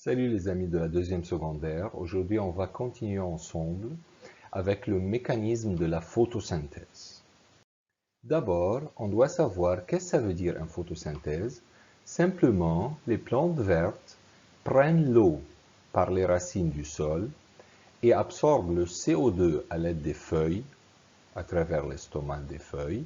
Salut les amis de la deuxième secondaire. Aujourd'hui, on va continuer ensemble avec le mécanisme de la photosynthèse. D'abord, on doit savoir qu'est-ce que ça veut dire une photosynthèse. Simplement, les plantes vertes prennent l'eau par les racines du sol et absorbent le CO2 à l'aide des feuilles, à travers l'estomac des feuilles.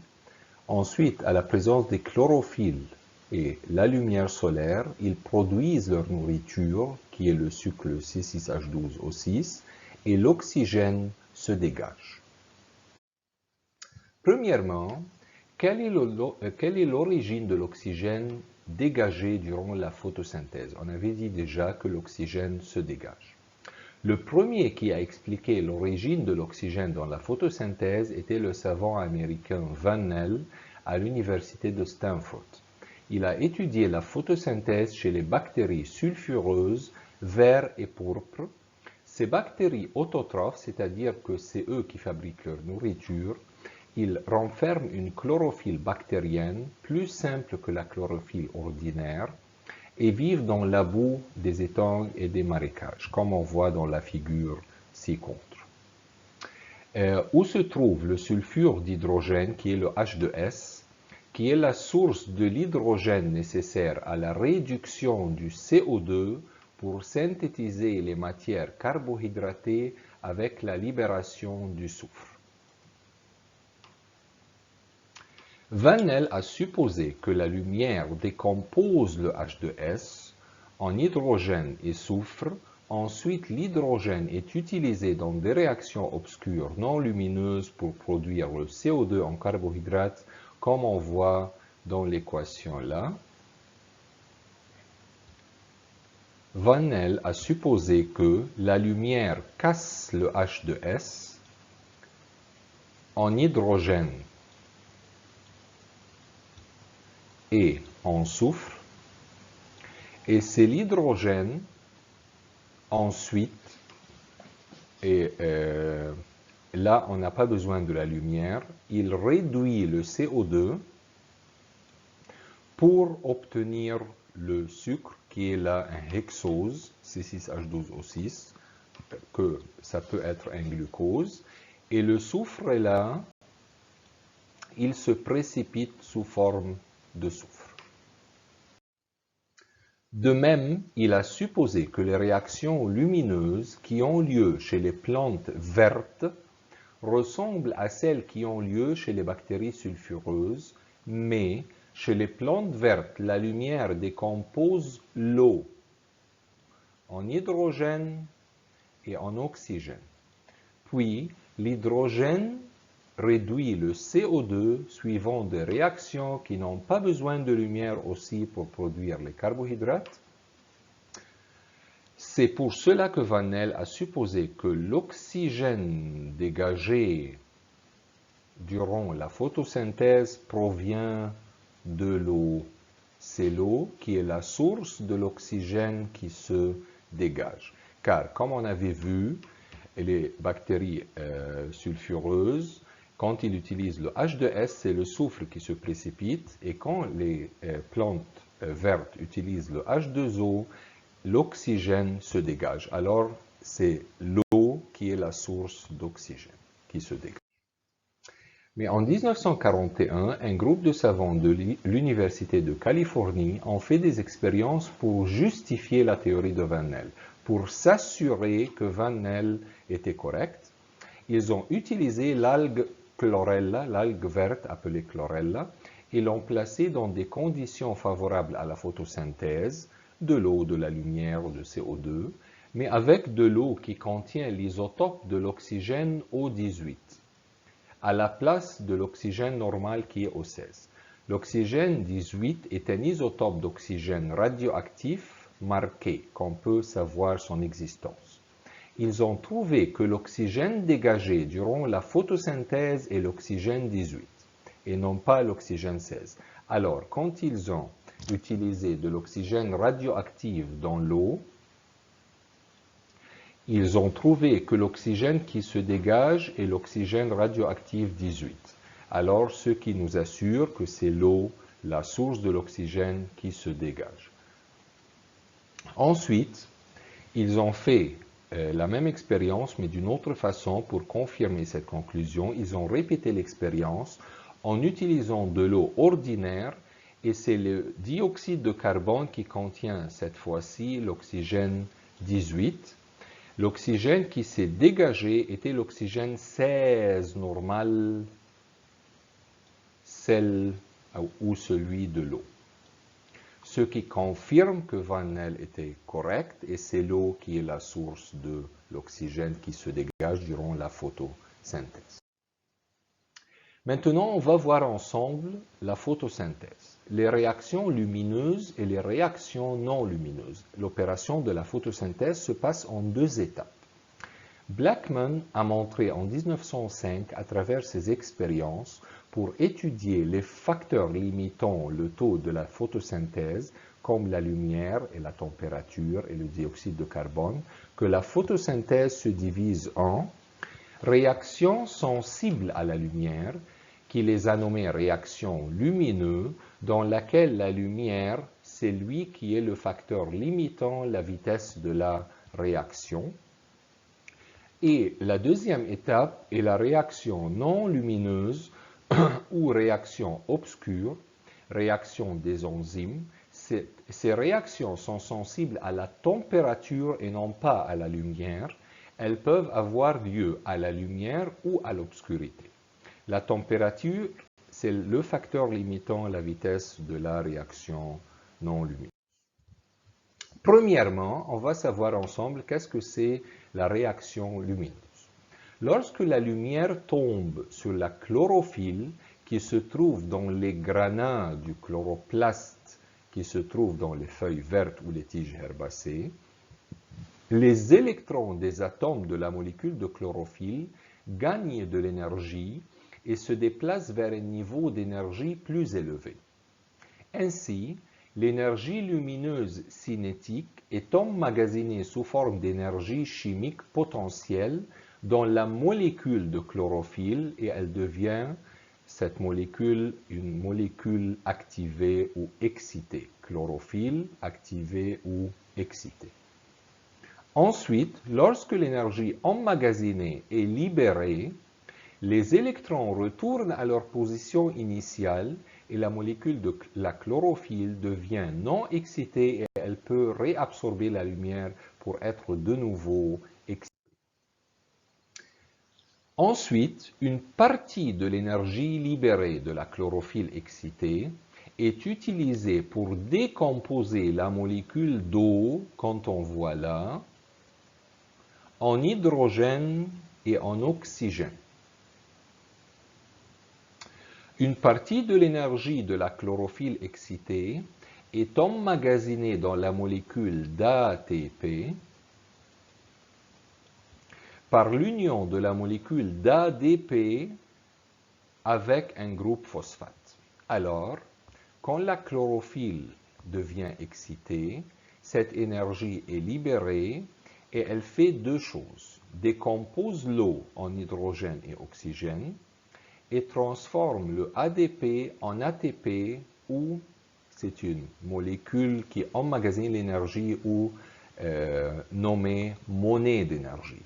Ensuite, à la présence des chlorophylles et la lumière solaire, ils produisent leur nourriture, qui est le sucre C6H12O6, et l'oxygène se dégage. Premièrement, quelle est l'origine de l'oxygène dégagé durant la photosynthèse? On avait dit déjà que l'oxygène se dégage. Le premier qui a expliqué l'origine de l'oxygène dans la photosynthèse était le savant américain Van Nel à l'université de Stanford. Il a étudié la photosynthèse chez les bactéries sulfureuses vert et pourpre. Ces bactéries autotrophes, c'est-à-dire que c'est eux qui fabriquent leur nourriture, ils renferment une chlorophylle bactérienne plus simple que la chlorophylle ordinaire et vivent dans la boue des étangs et des marécages, comme on voit dans la figure ci-contre. Où se trouve le sulfure d'hydrogène, qui est le H2S, qui est la source de l'hydrogène nécessaire à la réduction du CO2 pour synthétiser les matières carbohydratées avec la libération du soufre. Van Nel a supposé que la lumière décompose le H2S en hydrogène et soufre. Ensuite, l'hydrogène est utilisé dans des réactions obscures non lumineuses pour produire le CO2 en carbohydrate, comme on voit dans l'équation là. Van Nel a supposé que la lumière casse le H2S en hydrogène et en soufre, et c'est l'hydrogène ensuite, et là on n'a pas besoin de la lumière, il réduit le CO2 pour obtenir le sucre qui est là un hexose, C6H12O6, que ça peut être un glucose, et le soufre est là, il se précipite sous forme de soufre. De même, il a supposé que les réactions lumineuses qui ont lieu chez les plantes vertes ressemblent à celles qui ont lieu chez les bactéries sulfureuses, mais chez les plantes vertes, la lumière décompose l'eau en hydrogène et en oxygène. Puis, l'hydrogène réduit le CO2 suivant des réactions qui n'ont pas besoin de lumière aussi pour produire les carbohydrates. C'est pour cela que Van Nel a supposé que l'oxygène dégagé durant la photosynthèse provient de l'eau. C'est l'eau qui est la source de l'oxygène qui se dégage. Car, comme on avait vu, les bactéries sulfureuses, quand ils utilisent le H2S, c'est le soufre qui se précipite, et quand les plantes vertes utilisent le H2O, l'oxygène se dégage. Alors, c'est l'eau qui est la source d'oxygène qui se dégage. Mais en 1941, un groupe de savants de l'Université de Californie ont fait des expériences pour justifier la théorie de Van Nel, pour s'assurer que Van Nel était correct. Ils ont utilisé l'algue chlorella, l'algue verte appelée chlorella, et l'ont placée dans des conditions favorables à la photosynthèse, de l'eau, de la lumière, de CO2, mais avec de l'eau qui contient l'isotope de l'oxygène O18, à la place de l'oxygène normal qui est O16. L'oxygène 18 est un isotope d'oxygène radioactif marqué, qu'on peut savoir son existence. Ils ont trouvé que l'oxygène dégagé durant la photosynthèse est l'oxygène 18 et non pas l'oxygène 16. Alors, quand ils ont utilisé de l'oxygène radioactif dans l'eau, ils ont trouvé que l'oxygène qui se dégage est l'oxygène radioactif 18. Alors, ce qui nous assure que c'est l'eau, la source de l'oxygène qui se dégage. Ensuite, ils ont fait la même expérience, mais d'une autre façon pour confirmer cette conclusion. Ils ont répété l'expérience en utilisant de l'eau ordinaire, et c'est le dioxyde de carbone qui contient cette fois-ci l'oxygène 18. L'oxygène qui s'est dégagé était l'oxygène 16 normal, celle ou celui de l'eau. Ce qui confirme que Van Nel était correct, et c'est l'eau qui est la source de l'oxygène qui se dégage durant la photosynthèse. Maintenant, on va voir ensemble la photosynthèse, les réactions lumineuses et les réactions non lumineuses. L'opération de la photosynthèse se passe en deux étapes. Blackman a montré en 1905, à travers ses expériences, pour étudier les facteurs limitant le taux de la photosynthèse, comme la lumière et la température et le dioxyde de carbone, que la photosynthèse se divise en réactions sensibles à la lumière, qui les a nommées réactions lumineuses, dans laquelle la lumière, c'est lui qui est le facteur limitant la vitesse de la réaction. Et la deuxième étape est la réaction non lumineuse ou réaction obscure, réaction des enzymes. Ces réactions sont sensibles à la température et non pas à la lumière. Elles peuvent avoir lieu à la lumière ou à l'obscurité. La température, c'est le facteur limitant la vitesse de la réaction non lumineuse. Premièrement, on va savoir ensemble qu'est-ce que c'est la réaction lumineuse. Lorsque la lumière tombe sur la chlorophylle qui se trouve dans les granats du chloroplaste qui se trouve dans les feuilles vertes ou les tiges herbacées, les électrons des atomes de la molécule de chlorophylle gagnent de l'énergie et se déplacent vers un niveau d'énergie plus élevé. Ainsi, l'énergie lumineuse cinétique est emmagasinée sous forme d'énergie chimique potentielle dans la molécule de chlorophylle, et elle devient, cette molécule, une molécule activée ou excitée. Chlorophylle activée ou excitée. Ensuite, lorsque l'énergie emmagasinée est libérée, les électrons retournent à leur position initiale et la molécule de la chlorophylle devient non excitée et elle peut réabsorber la lumière pour être de nouveau excitée. Ensuite, une partie de l'énergie libérée de la chlorophylle excitée est utilisée pour décomposer la molécule d'eau, quand on voit là, en hydrogène et en oxygène. Une partie de l'énergie de la chlorophylle excitée est emmagasinée dans la molécule d'ATP par l'union de la molécule d'ADP avec un groupe phosphate. Alors, quand la chlorophylle devient excitée, cette énergie est libérée et elle fait deux choses. Décompose l'eau en hydrogène et oxygène et transforme le ADP en ATP, ou c'est une molécule qui emmagasine l'énergie ou nommée monnaie d'énergie.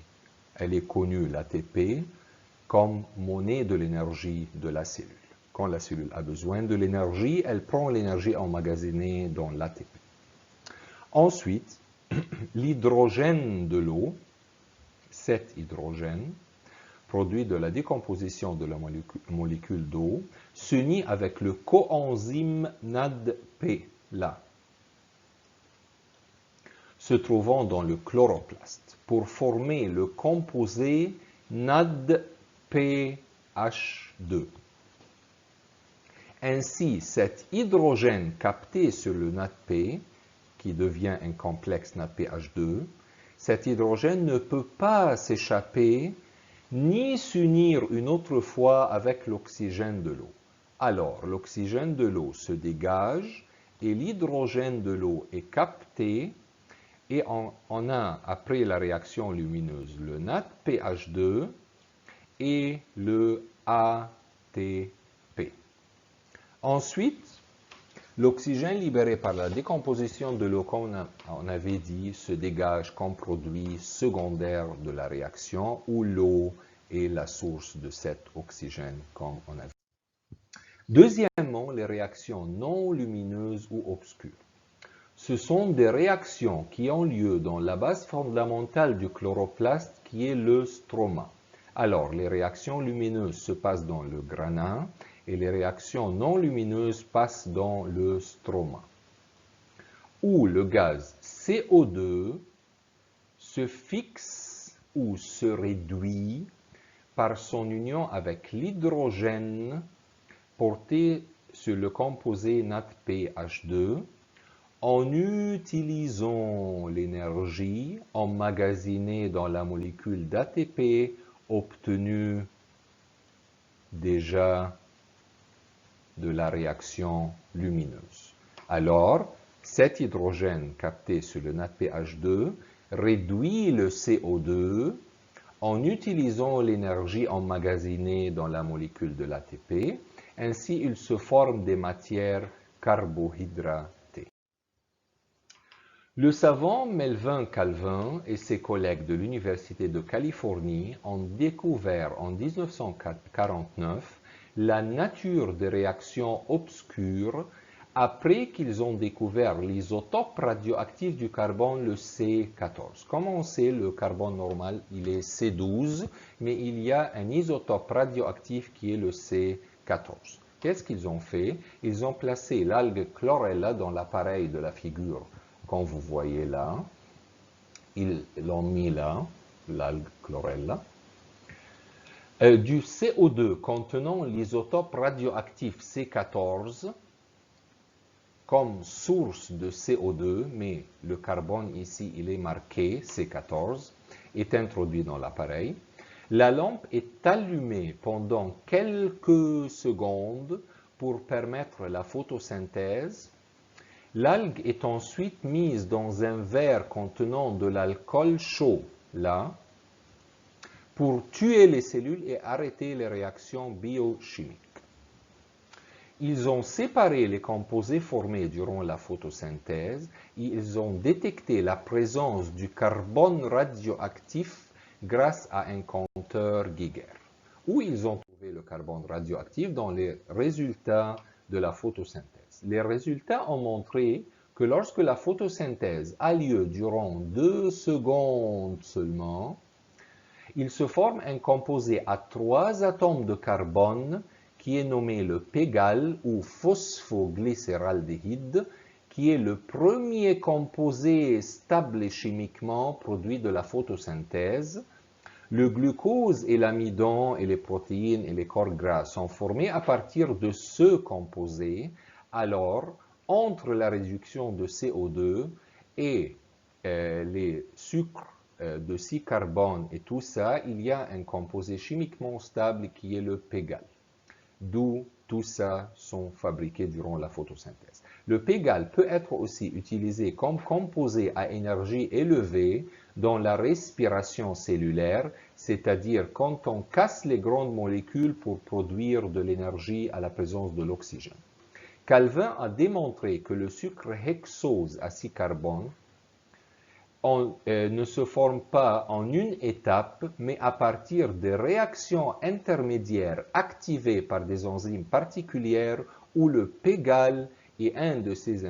Elle est connue, l'ATP, comme monnaie de l'énergie de la cellule. Quand la cellule a besoin de l'énergie, elle prend l'énergie emmagasinée dans l'ATP. Ensuite, l'hydrogène de l'eau, cet hydrogène, produit de la décomposition de la molécule d'eau, s'unit avec le coenzyme NADP, là, se trouvant dans le chloroplaste, pour former le composé NADPH2. Ainsi, cet hydrogène capté sur le NADP, qui devient un complexe NADPH2, cet hydrogène ne peut pas s'échapper ni s'unir une autre fois avec l'oxygène de l'eau. Alors, l'oxygène de l'eau se dégage et l'hydrogène de l'eau est capté, et on a, après la réaction lumineuse, le NADPH2 et le ATP. Ensuite, L'oxygène libéré par la décomposition de l'eau, comme on avait dit, se dégage comme produit secondaire de la réaction où l'eau est la source de cet oxygène, comme on a vu. Deuxièmement, les réactions non lumineuses ou obscures. Ce sont des réactions qui ont lieu dans la base fondamentale du chloroplaste qui est le stroma. Alors, les réactions lumineuses se passent dans le granin et les réactions non lumineuses passent dans le stroma, où le gaz CO2 se fixe ou se réduit par son union avec l'hydrogène porté sur le composé NADPH2 en utilisant l'énergie emmagasinée dans la molécule d'ATP obtenue déjà de la réaction lumineuse. Alors, cet hydrogène capté sur le NADPH2 réduit le CO2 en utilisant l'énergie emmagasinée dans la molécule de l'ATP. Ainsi, il se forme des matières carbohydratées. Le savant Melvin Calvin et ses collègues de l'Université de Californie ont découvert en 1949 la nature des réactions obscures après qu'ils ont découvert l'isotope radioactif du carbone, le C14. Comme on sait, le carbone normal, il est C12, mais il y a un isotope radioactif qui est le C14. Qu'est-ce qu'ils ont fait? Ils ont placé l'algue chlorella dans l'appareil de la figure, comme vous voyez là. Ils l'ont mis là, l'algue chlorella. Du CO2 contenant l'isotope radioactif C14 comme source de CO2, mais le carbone ici, il est marqué C14, est introduit dans l'appareil. La lampe est allumée pendant quelques secondes pour permettre la photosynthèse. L'algue est ensuite mise dans un verre contenant de l'alcool chaud, là, pour tuer les cellules et arrêter les réactions biochimiques. Ils ont séparé les composés formés durant la photosynthèse et ils ont détecté la présence du carbone radioactif grâce à un compteur Geiger. Où ils ont trouvé le carbone radioactif? Dans les résultats de la photosynthèse. Les résultats ont montré que lorsque la photosynthèse a lieu durant 2 secondes seulement, il se forme un composé à 3 atomes de carbone qui est nommé le pégal ou phosphoglycéraldéhyde, qui est le premier composé stable chimiquement produit de la photosynthèse. Le glucose et l'amidon et les protéines et les corps gras sont formés à partir de ce composé. Alors, entre la réduction de CO2 et les sucres de 6 carbone et tout ça, il y a un composé chimiquement stable qui est le pégal. D'où tout ça sont fabriqués durant la photosynthèse. Le pégal peut être aussi utilisé comme composé à énergie élevée dans la respiration cellulaire, c'est-à-dire quand on casse les grandes molécules pour produire de l'énergie à la présence de l'oxygène. Calvin a démontré que le sucre hexose à 6 carbone ne se forme pas en une étape, mais à partir de réactions intermédiaires activées par des enzymes particulières où le pégal est un de ces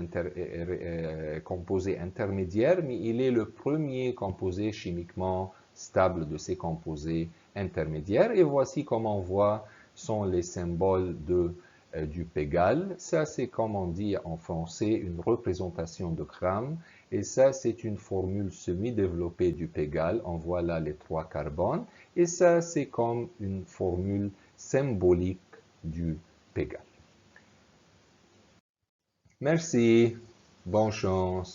composés intermédiaires, mais il est le premier composé chimiquement stable de ces composés intermédiaires. Et voici comment on voit sont les symboles du pégal. Ça, c'est comme on dit en français, une représentation de grammes. Et ça, c'est une formule semi-développée du pégal. On voit là les 3 carbones. Et ça, c'est comme une formule symbolique du pégal. Merci. Bonne chance.